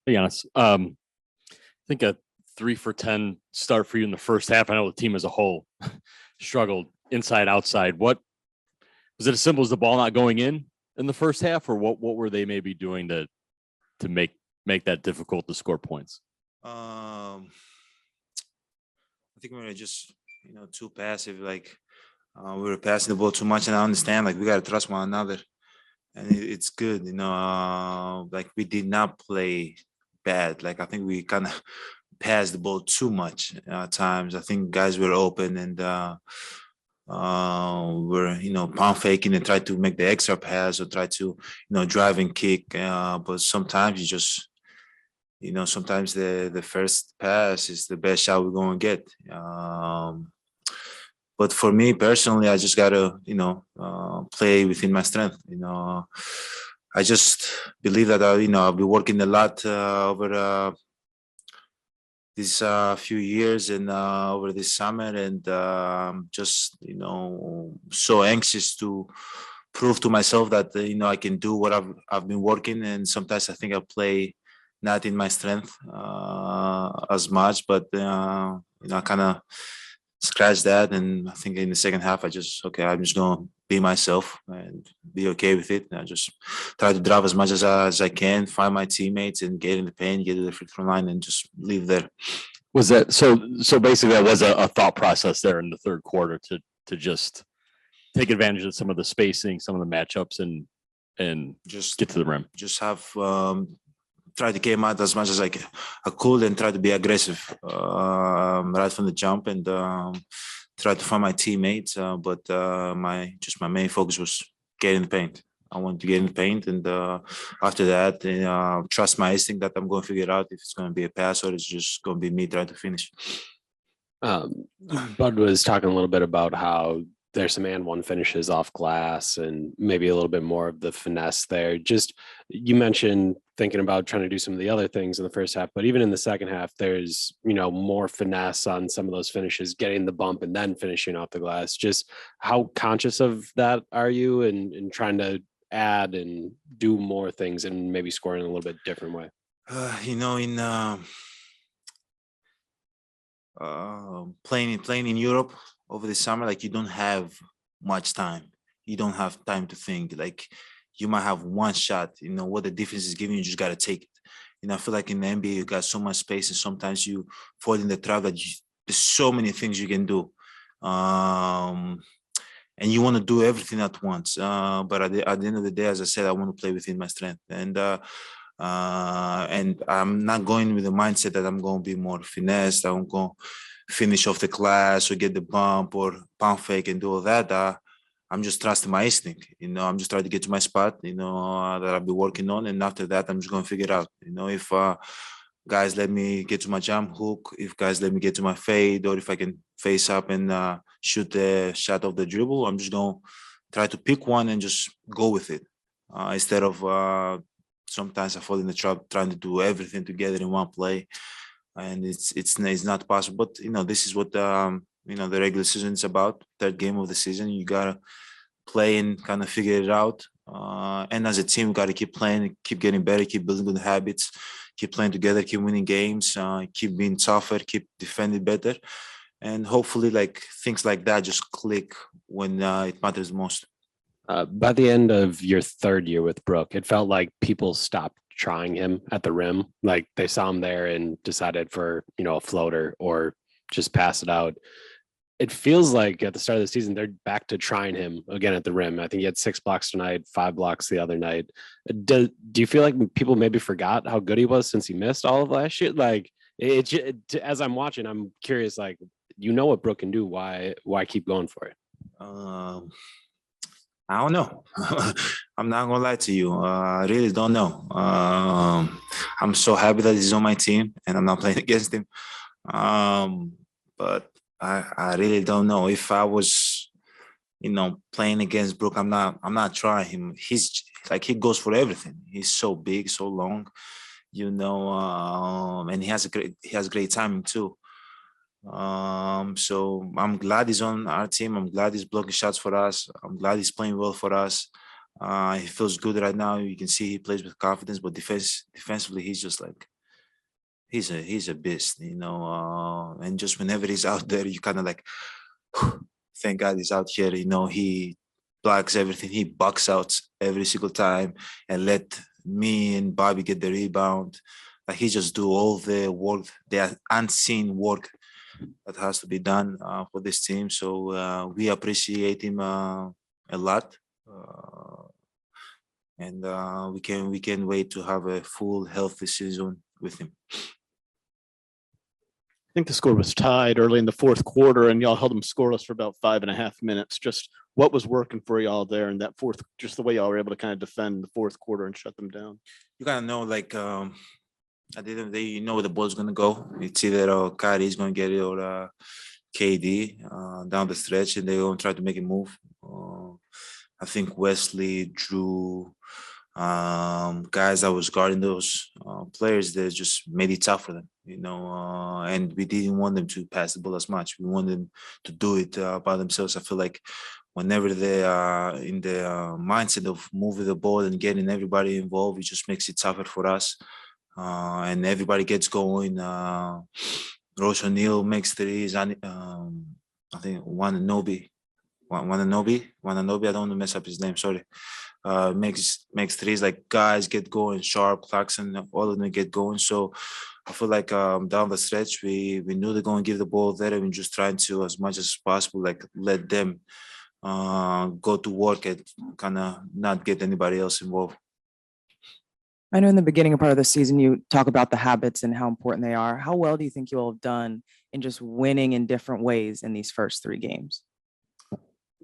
Hey, Giannis. I think a 3 for 10 start for you in the first half. I know the team as a whole struggled inside outside. What was it as simple as the ball not going in the first half, or what were they maybe doing to make that difficult to score points? Um, I think we were just too passive. Like we were passing the ball too much, and I understand like we gotta trust one another, and it's good. Like we did not play bad. Like I think we kind of passed the ball too much at times. I think guys were open and were pound faking and try to make the extra pass or try to drive and kick. But sometimes you just sometimes the first pass is the best shot we're going to get. But for me personally, I just gotta play within my strength. I just believe that I'll be working a lot over these few years and over this summer, and just so anxious to prove to myself that I can do what I've been working. And sometimes I think I play not in my strength as much, but I kind of scratch that. And I think in the second half, I'm just gonna be myself and be okay with it. And I just try to drive as much as I can, find my teammates and get in the paint, get to the free throw line, and just leave there. Was that so basically that was a thought process there in the third quarter to just take advantage of some of the spacing, some of the matchups, and Just get to the rim. just have try to game out as much as I could and try to be aggressive right from the jump and try to find my teammates. But my main focus was getting the paint. I want to get in the paint, and after that, trust my instinct that I'm going to figure out if it's going to be a pass or it's just going to be me trying to finish. Bud was talking a little bit about how there's some and one finishes off glass and maybe a little bit more of the finesse there. Just you mentioned thinking about trying to do some of the other things in the first half, but even in the second half, there's more finesse on some of those finishes, getting the bump and then finishing off the glass. Just how conscious of that are you and trying to add and do more things and maybe score in a little bit different way? In playing in Europe over the summer, like you don't have much time. You don't have time to think. Like you might have one shot. What the defense is giving you, just gotta take it. I feel like in the NBA you got so much space, and sometimes you fall in the trap that there's so many things you can do. And you want to do everything at once. But at the end of the day, as I said, I want to play within my strength. And I'm not going with the mindset that I'm going to be more finesse. I'm going to finish off the class or get the bump or pump fake and do all that. I'm just trusting my instinct. I'm just trying to get to my spot, that I'll be working on. And after that, I'm just going to figure it out. If guys let me get to my jump hook, if guys let me get to my fade, or if I can face up and shoot the shot of the dribble, I'm just going to try to pick one and just go with it. Instead of sometimes I fall in the trap trying to do everything together in one play, and it's not possible. But this is what the regular season is about. Third game of the season, you gotta play and kind of figure it out. And as a team, we gotta keep playing, keep getting better, keep building good habits, keep playing together, keep winning games, keep being tougher, keep defending better, and hopefully, like things like that just click when it matters most. By the end of your third year with Brook, it felt like people stopped trying him at the rim. Like they saw him there and decided for, a floater or just pass it out. It feels like at the start of the season, they're back to trying him again at the rim. I think he had 6 blocks tonight, 5 blocks the other night. Do you feel like people maybe forgot how good he was since he missed all of last year? Like as I'm watching, I'm curious, like, what Brook can do. Why keep going for it? I don't know. I'm not gonna lie to you. I really don't know. I'm so happy that he's on my team and I'm not playing against him. But I really don't know. If I was, playing against Brook, I'm not trying him. He's like he goes for everything. He's so big, so long, and he has great timing too. So I'm glad he's on our team. I'm glad he's blocking shots for us. I'm glad he's playing well for us. He feels good right now. You can see he plays with confidence, but defensively, he's just like he's a beast, and just whenever he's out there, you kind of like, thank God he's out here. He blocks everything. He bucks out every single time and let me and Bobby get the rebound. Like he just do all the work, the unseen work that has to be done for this team. So we appreciate him a lot. And we can wait to have a full healthy season with him. I think the score was tied early in the fourth quarter, and y'all held them scoreless for about 5.5 minutes. Just what was working for y'all there in that fourth, just the way y'all were able to kind of defend the fourth quarter and shut them down? You gotta know, like, at the end of the day, you know where the ball's gonna go. It's either Kyrie's gonna get it or KD down the stretch, and they're gonna try to make a move. I think Wesley, Drew, guys that was guarding those players, they just made it tough for them, and we didn't want them to pass the ball as much. We wanted them to do it by themselves. I feel like whenever they are in the mindset of moving the ball and getting everybody involved, it just makes it tougher for us. And everybody gets going. Roche O'Neal makes threes. I think Wananobi. I don't want to mess up his name. Sorry. Makes threes. Like guys get going. Sharp, Clarkson, all of them get going. So I feel like down the stretch, we knew they're going to give the ball there, and we're just trying to, as much as possible, like let them go to work and kind of not get anybody else involved. I know in the beginning part of the season, you talk about the habits and how important they are. How well do you think you all have done in just winning in different ways in these first 3 games?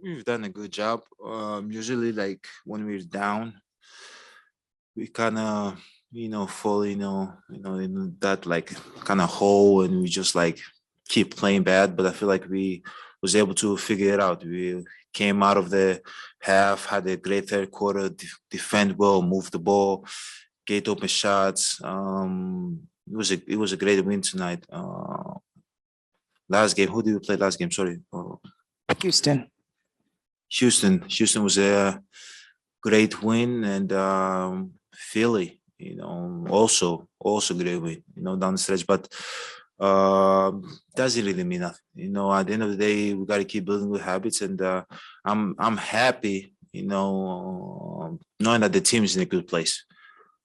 We've done a good job. Usually, like when we're down, we kind of, fall, in that like kind of hole, and we just like keep playing bad. But I feel like we was able to figure it out. We came out of the half, had a great third quarter, defend well, move the ball, get open shots. It was a great win tonight. Last game, who did we play last game? Sorry. Houston was a great win, and Philly, also great win, down the stretch. But doesn't really mean nothing. At the end of the day, we got to keep building good habits, and I'm happy, knowing that the team is in a good place.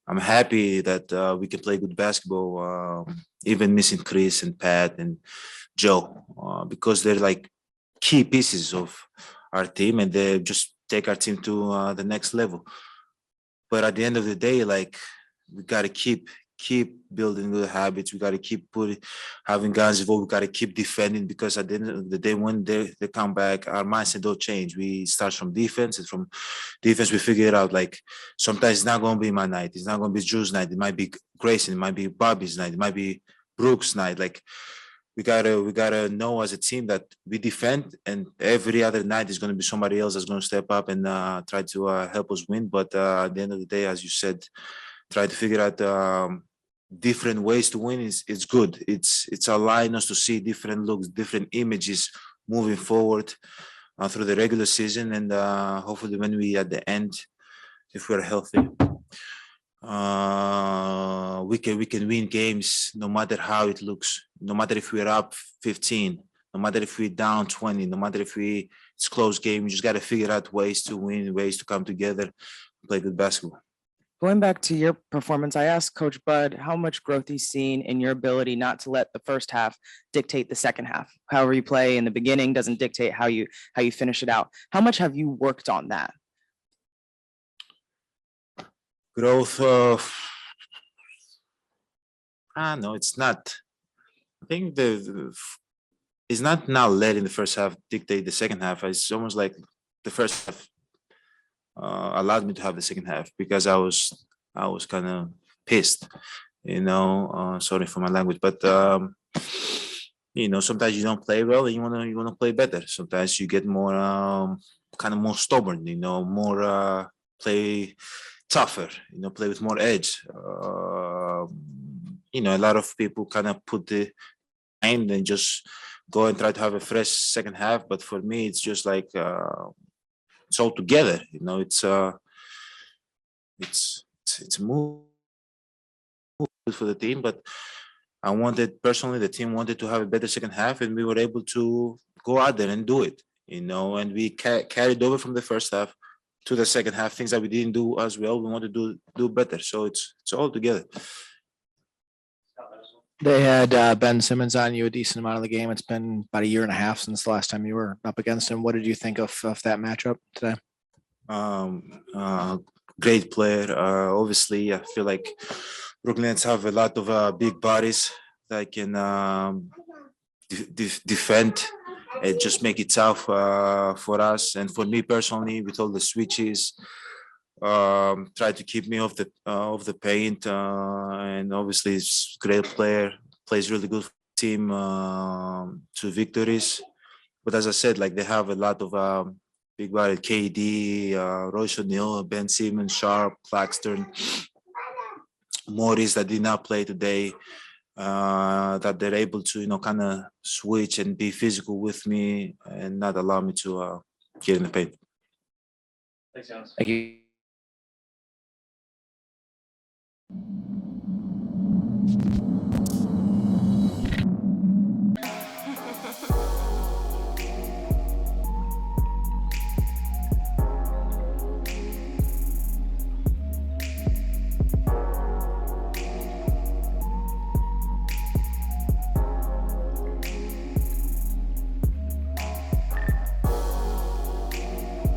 I'm happy that we can play good basketball, even missing Chris and Pat and Joe, because they're like key pieces of our team, and they just take our team to the next level. But at the end of the day, like we gotta keep building good habits. We gotta keep having guys involved. We gotta keep defending, because at the end of the day, when they come back, our mindset don't change. We start from defense, and from defense we figure it out. Like sometimes it's not gonna be my night. It's not gonna be Drew's night. It might be Grayson. It might be Bobby's night. It might be Brooks' night. Like we gotta know as a team that we defend, and every other night is gonna be somebody else that's gonna step up and try to help us win. But at the end of the day, as you said, try to figure out different ways to win. It's good. It's allowing us to see different looks, different images moving forward through the regular season, and hopefully when we at the end, if we're healthy, we can win games no matter how it looks, no matter if we're up 15, no matter if we're down 20, no matter if it's close game. You just got to figure out ways to win, ways to come together, play good basketball. Going back to your performance, I asked Coach Bud how much growth he's seen in your ability not to let the first half dictate the second half. However you play in the beginning doesn't dictate how you finish it out. How much have you worked on that? Growth, no, it's not. I think it's not now letting the first half dictate the second half. It's almost like the first half allowed me to have the second half, because I was kind of pissed, sorry for my language, but sometimes you don't play well and you want to play better. Sometimes you get more kind of more stubborn, more play tougher, play with more edge. A lot of people kind of put the mind and just go and try to have a fresh second half, but for me it's just like it's all together, it's a move for the team. But I wanted personally, the team wanted to have a better second half, and we were able to go out there and do it. And we carried over from the first half to the second half, things that we didn't do as well. We want to do better. So it's all together. They had Ben Simmons on you a decent amount of the game. It's been about a year and a half since the last time you were up against him. What did you think of that matchup today? Great player. Obviously, I feel like Brooklyn Nets have a lot of big bodies that can defend and just make it tough for us. And for me personally, with all the switches, try to keep me off the paint. And obviously, he's a great player, plays really good for the team to victories. But as I said, like they have a lot of big body, KD, Royce O'Neal, Ben Simmons, Sharp, Claxton, Morris that did not play today. That they're able to, kind of switch and be physical with me and not allow me to get in the paint. Thanks, Giannis. Thank you.